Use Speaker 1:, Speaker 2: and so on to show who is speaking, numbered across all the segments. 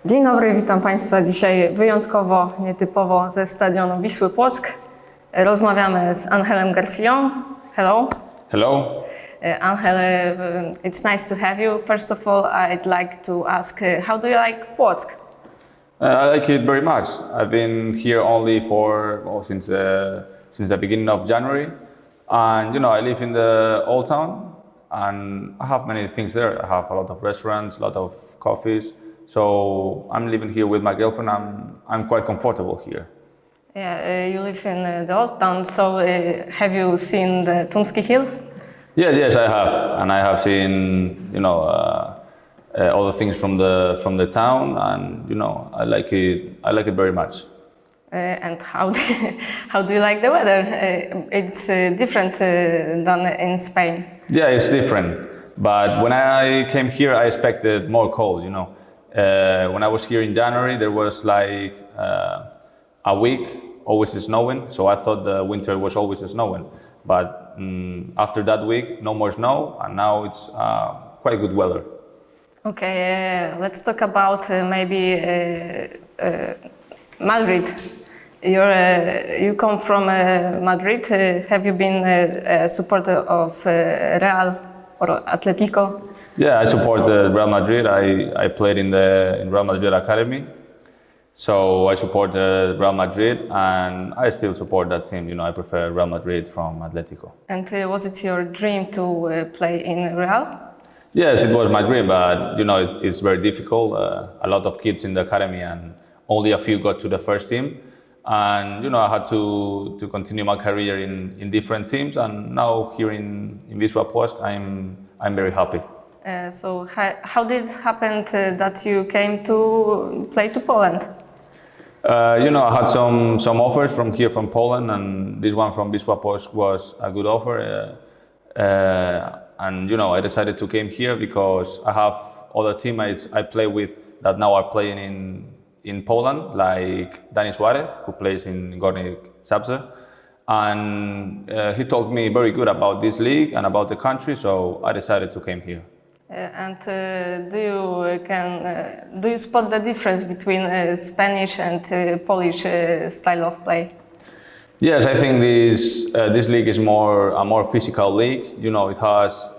Speaker 1: Dzień dobry, witam Państwa dzisiaj wyjątkowo, nietypowo ze stadionu Wisły Płock. Rozmawiamy z Angelem Garcją. Hello.
Speaker 2: Hello.
Speaker 1: Angel, it's nice to have you. First of all, I'd like to ask, how do you like Płock?
Speaker 2: I like it very much. I've been here only since the beginning of January, and I live in the old town, and I have many things there. I have a lot of restaurants, a lot of coffees. So I'm living here with my girlfriend. I'm quite comfortable here.
Speaker 1: Yeah, you live in the old town. So have you seen the Tumski Hill?
Speaker 2: Yes, I have, and I have seen all the things from the town, and I like it. I like it very much.
Speaker 1: And how do you like the weather? It's different than in Spain.
Speaker 2: Yeah, it's different. But when I came here, I expected more cold. When I was here in January, there was like a week always snowing, so I thought the winter was always snowing. But after that week, no more snow, and now it's quite good weather.
Speaker 1: Okay, let's talk about maybe Madrid. You come from Madrid. Have you been a supporter of Real or Atletico?
Speaker 2: Yeah, I support Real Madrid. I played in Real Madrid Academy. So I support Real Madrid, and I still support that team. I prefer Real Madrid from Atletico.
Speaker 1: And was it your dream to play in Real?
Speaker 2: Yes, it was my dream, but it's very difficult. A lot of kids in the academy, and only a few got to the first team. And I had to continue my career in different teams, and now here in Wisła Płock, I'm very happy.
Speaker 1: So how did it happen that you came to play to Poland?
Speaker 2: I had some offers from Poland, and this one from Wisła Płock was a good offer. And I decided to came here because I have other teammates I play with that now are playing in Poland, like Dani Suarez, who plays in Górnik Zabrze. And he told me very good about this league and about the country, so I decided to came here.
Speaker 1: And do you spot the difference between Spanish and Polish style of play?
Speaker 2: Yes, I think this league is a more physical league. It has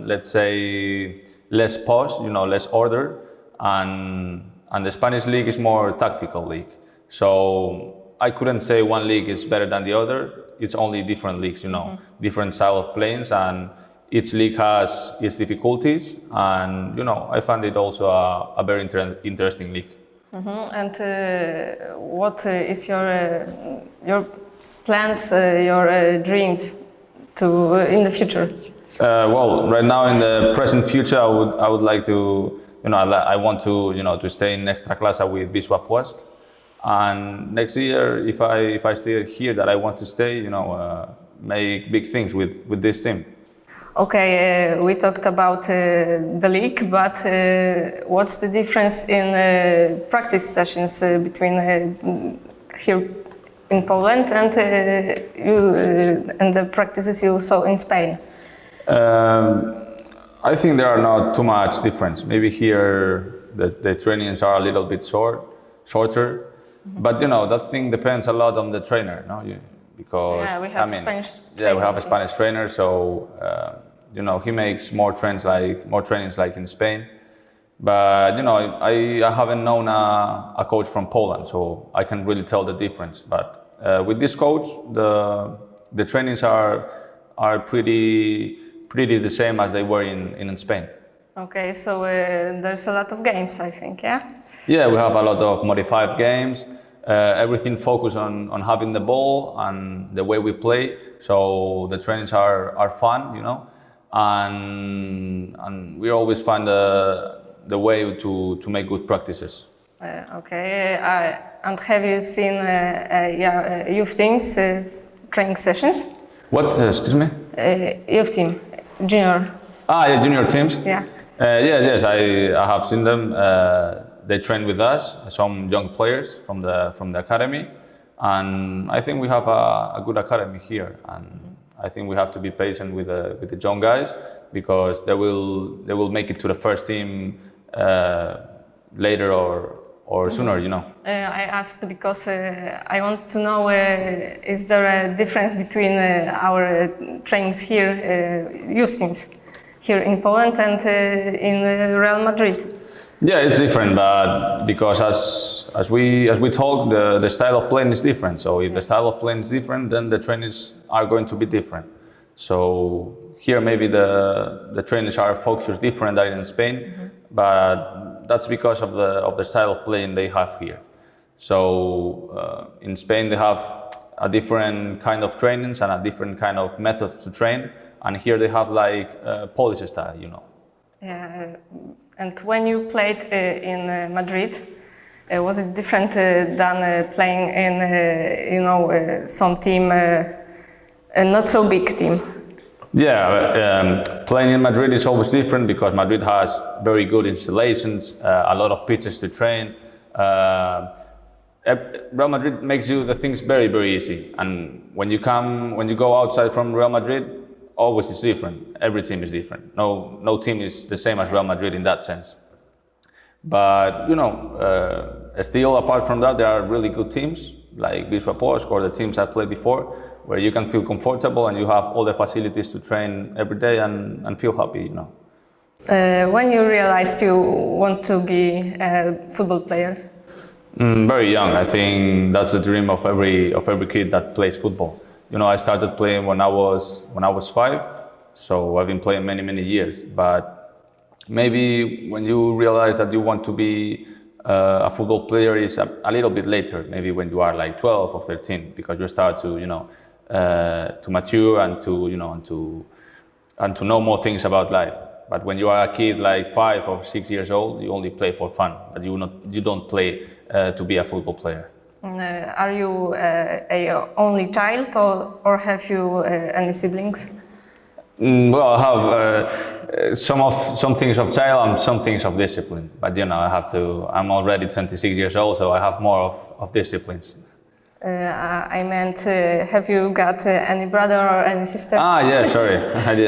Speaker 2: let's say less pause, less order, and the Spanish league is more tactical league. So I couldn't say one league is better than the other. It's only different leagues, different style of playing, and each league has its difficulties, and I found it also a very interesting league.
Speaker 1: And what is your plans, your dreams in the future?
Speaker 2: Well, right now in the present future, I would like to, I want to, to stay in Ekstraklasa with Wisła Płock, and next year, if I stay here, that I want to stay, make big things with this team.
Speaker 1: Okay, we talked about the league, but what's the difference in practice sessions between here in Poland and and the practices you saw in Spain?
Speaker 2: I think there are not too much difference. Maybe here the trainings are a little bit shorter, but that thing depends a lot on the trainer, no? Because
Speaker 1: we have Spanish.
Speaker 2: Yeah, we have a Spanish trainer, so he makes more trainings like in Spain. But I haven't known a coach from Poland, so I can really tell the difference. But with this coach, the trainings are pretty the same as they were in Spain.
Speaker 1: Okay, so there's a lot of games, I think, yeah?
Speaker 2: Yeah, we have a lot of modified games. Everything focused on having the ball and the way we play. So the trainings are fun, and we always find the way to make good practices.
Speaker 1: Okay, and have you seen youth teams training sessions?
Speaker 2: What? Excuse me?
Speaker 1: Youth team, junior.
Speaker 2: Yeah, junior teams.
Speaker 1: Yeah.
Speaker 2: Yes, I have seen them. They train with us, some young players from the academy, and I think we have a good academy here. And I think we have to be patient with the young guys, because they will make it to the first team later or or sooner, you know.
Speaker 1: I asked because I want to know, is there a difference between our trainings here, youth teams, here in Poland and in Real Madrid?
Speaker 2: Yeah, it's different, but because as we talk, the style of playing is different. So if the style of playing is different, then the trainings are going to be different. So here maybe the trainings are focused different than in Spain, but that's because of the style of playing they have here. So in Spain they have a different kind of trainings and a different kind of methods to train, and here they have like Polish style, you know.
Speaker 1: Yeah, and when you played in Madrid, was it different than playing in, some team, a not so big team?
Speaker 2: Yeah, playing in Madrid is always different because Madrid has very good installations, a lot of pitches to train. Real Madrid makes you the things very, very easy. And when you go outside from Real Madrid, always is different. Every team is different. No team is the same as Real Madrid in that sense. But still apart from that, there are really good teams like Wisła or the teams I played before, where you can feel comfortable and you have all the facilities to train every day and feel happy, you know.
Speaker 1: When you realized you want to be a football player?
Speaker 2: Very young. I think that's the dream of every kid that plays football. You know, I started playing when I was 5, so I've been playing many years. But maybe when you realize that you want to be a football player is a little bit later. Maybe when you are like 12 or 13, because you start to to mature and to know more things about life. But when you are a kid like 5 or 6 years old, you only play for fun, but you don't play to be a football player.
Speaker 1: Are you a only child or have you any siblings?
Speaker 2: Well, I have some things of child and some things of discipline. But I'm already 26 years old, so I have more of disciplines.
Speaker 1: I meant, have you got any brother or any sister?
Speaker 2: Yeah, sorry,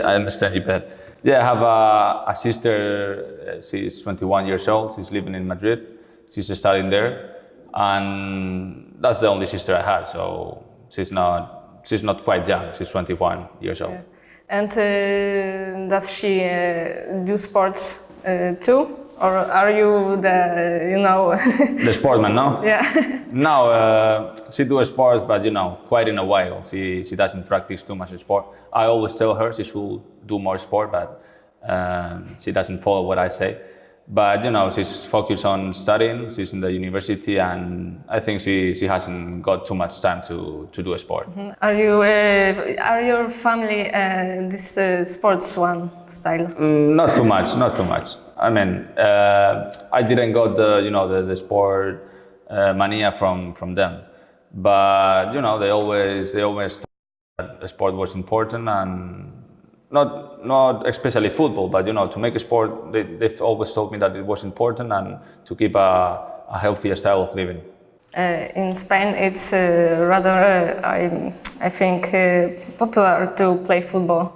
Speaker 2: I understand you better. Yeah, I have a sister. She's 21 years old. She's living in Madrid. She's studying there, and that's the only sister I have. So she's not quite young. She's 21 years old.
Speaker 1: Yeah. And does she do sports too, or are you
Speaker 2: the sportsman? No.
Speaker 1: Yeah.
Speaker 2: No, she does sports, but quite in a while. She doesn't practice too much sport. I always tell her she should do more sport, but she doesn't follow what I say. But she's focused on studying. She's in the university, and I think she hasn't got too much time to do a sport.
Speaker 1: Mm-hmm. Are your family this sports one style?
Speaker 2: Not too much. Not too much. I mean, I didn't got the sport mania from them, but they always thought that the sport was important, and not especially football, but to make a sport, they've always told me that it was important and to keep a healthier style of living.
Speaker 1: In Spain, it's rather, I think, popular to play football.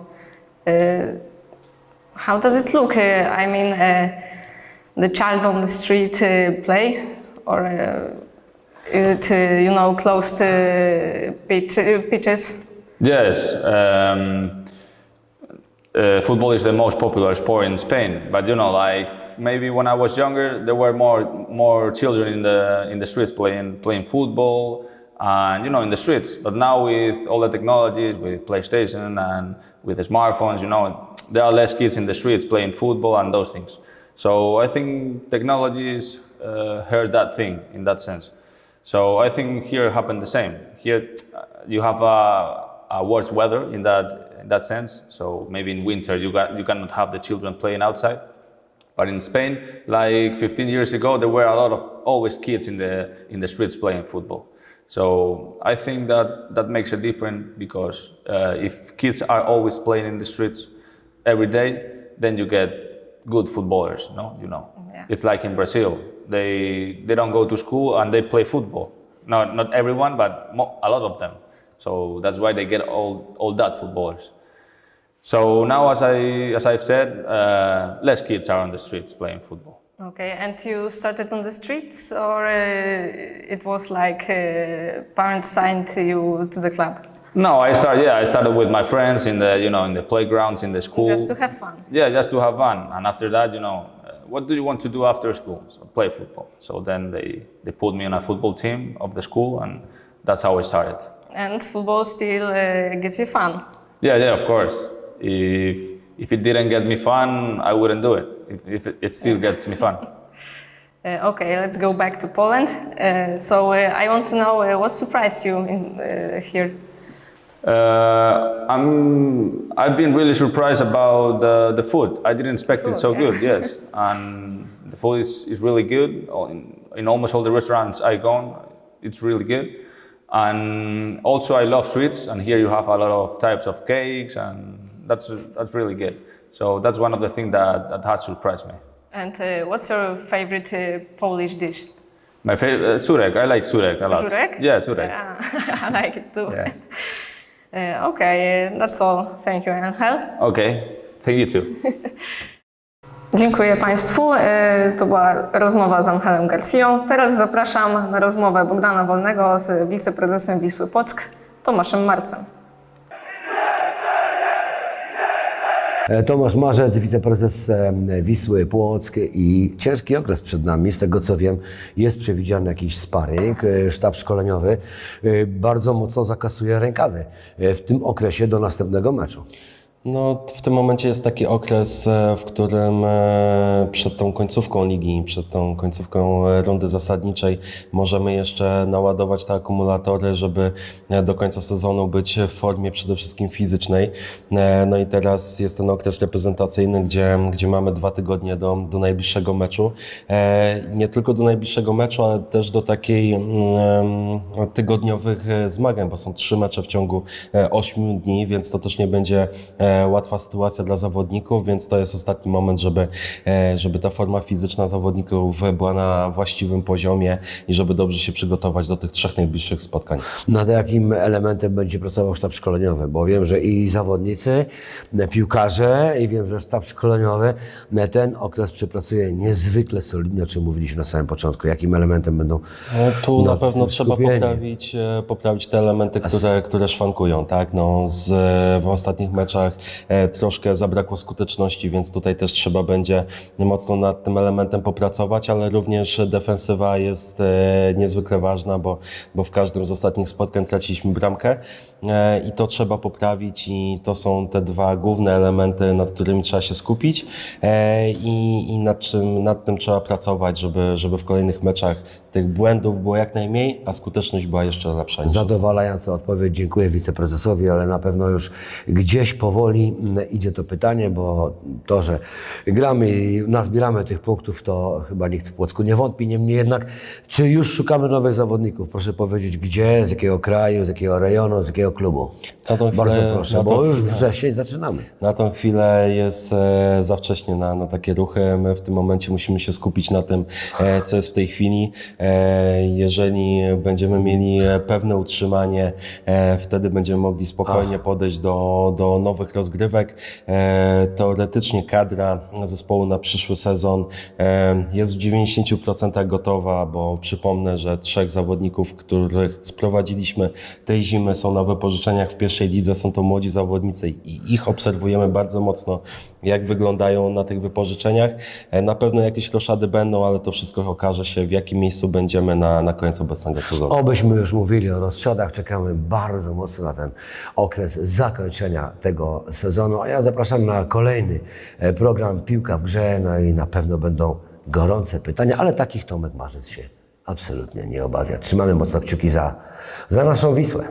Speaker 1: How does it look? I mean, the child on the street play, or is it closed pitches?
Speaker 2: Yes. Football is the most popular sport in Spain, but like maybe when I was younger, there were more children in the streets playing football, and in the streets. But now with all the technologies, with PlayStation and with the smartphones, there are less kids in the streets playing football and those things. So I think technologies hurt that thing in that sense. So I think here happened the same. Here you have a worse weather in that sense. So maybe in winter you cannot have the children playing outside. But in Spain, like 15 years ago, there were a lot of always kids in the streets playing football. So I think that makes a difference, because if kids are always playing in the streets every day, then you get good footballers. Yeah. It's like in Brazil. They don't go to school and they play football. Not everyone, but a lot of them. So that's why they get all that footballers. So now, as I've said, less kids are on the streets playing football.
Speaker 1: Okay, and you started on the streets, or it was like parents signed you to the club?
Speaker 2: No, I started with my friends in the, in the playgrounds, in the school.
Speaker 1: Just to have fun.
Speaker 2: Yeah, just to have fun. And after that, what do you want to do after school? So play football. So then they put me on a football team of the school, and that's how I started.
Speaker 1: And football still gives you fun.
Speaker 2: Yeah, of course. If it didn't get me fun, I wouldn't do it. If it still gets me fun.
Speaker 1: Okay, let's go back to Poland. So I want to know what surprised you here.
Speaker 2: I've been really surprised about the food. I didn't expect it so good, yes. And the food is really good. In almost all the restaurants I go, it's really good. And also I love sweets, and here you have a lot of types of cakes, and that's really good. So that's one of the things that has surprised me.
Speaker 1: And what's your favorite Polish dish?
Speaker 2: My favorite, surek. I like surek a lot.
Speaker 1: Surek?
Speaker 2: Yeah, surek.
Speaker 1: Yeah, I like it too.
Speaker 2: Yes.
Speaker 1: Okay, that's all. Thank you, Angel.
Speaker 2: Okay, thank you too.
Speaker 1: Dziękuję Państwu. To była rozmowa z Angelem Garcją. Teraz zapraszam na rozmowę Bogdana Wolnego z wiceprezesem Wisły Płock, Tomaszem Marcem.
Speaker 3: Tomasz Marzec, wiceprezes Wisły Płock, i ciężki okres przed nami. Z tego co wiem, jest przewidziany jakiś sparring. Sztab szkoleniowy bardzo mocno zakasuje rękawy w tym okresie do następnego meczu.
Speaker 4: No, w tym momencie jest taki okres, w którym przed tą końcówką ligi, przed tą końcówką rundy zasadniczej możemy jeszcze naładować te akumulatory, żeby do końca sezonu być w formie przede wszystkim fizycznej. No i teraz jest ten okres reprezentacyjny, gdzie mamy 2 tygodnie do najbliższego meczu. Nie tylko do najbliższego meczu, ale też do takiej tygodniowych zmagań, bo są 3 mecze w ciągu 8 dni, więc to też nie będzie łatwa sytuacja dla zawodników, więc to jest ostatni moment, żeby ta forma fizyczna zawodników była na właściwym poziomie i żeby dobrze się przygotować do tych 3 najbliższych spotkań.
Speaker 3: Nad jakim elementem będzie pracował sztab szkoleniowy? Bo wiem, że i zawodnicy, piłkarze, i wiem, że sztab szkoleniowy ten okres przepracuje niezwykle solidnie, o czym mówiliśmy na samym początku. Jakim elementem będą
Speaker 4: Tu na pewno trzeba poprawić te elementy, które szwankują. Tak? No, w ostatnich meczach troszkę zabrakło skuteczności, więc tutaj też trzeba będzie mocno nad tym elementem popracować, ale również defensywa jest niezwykle ważna, bo w każdym z ostatnich spotkań traciliśmy bramkę i to trzeba poprawić, i to są te 2 główne elementy, nad którymi trzeba się skupić i nad tym trzeba pracować, żeby w kolejnych meczach tych błędów było jak najmniej, a skuteczność była jeszcze lepsza.
Speaker 3: Zadowalająca odpowiedź. Dziękuję wiceprezesowi, ale na pewno już gdzieś powoli idzie to pytanie, bo to, że gramy i nazbieramy tych punktów, to chyba nikt w Płocku nie wątpi. Niemniej jednak, czy już szukamy nowych zawodników? Proszę powiedzieć, gdzie, z jakiego kraju, z jakiego rejonu, z jakiego klubu? Bardzo proszę, bo już wrzesień zaczynamy.
Speaker 4: Na tą chwilę jest za wcześnie na takie ruchy. My w tym momencie musimy się skupić na tym, co jest w tej chwili. Jeżeli będziemy mieli pewne utrzymanie, wtedy będziemy mogli spokojnie podejść do nowych rozgrywek. Teoretycznie kadra zespołu na przyszły sezon jest w 90% gotowa, bo przypomnę, że 3 zawodników, których sprowadziliśmy tej zimy, są na wypożyczeniach w pierwszej lidze. Są to młodzi zawodnicy i ich obserwujemy bardzo mocno, jak wyglądają na tych wypożyczeniach. Na pewno jakieś roszady będą, ale to wszystko okaże się, w jakim miejscu będziemy na koniec obecnego sezonu.
Speaker 3: Obyśmy już mówili o rozsiadach, czekamy bardzo mocno na ten okres zakończenia tego sezonu, a ja zapraszam na kolejny program Piłka w grze, no i na pewno będą gorące pytania, ale takich Tomek Marzec się absolutnie nie obawia. Trzymamy mocno kciuki za naszą Wisłę.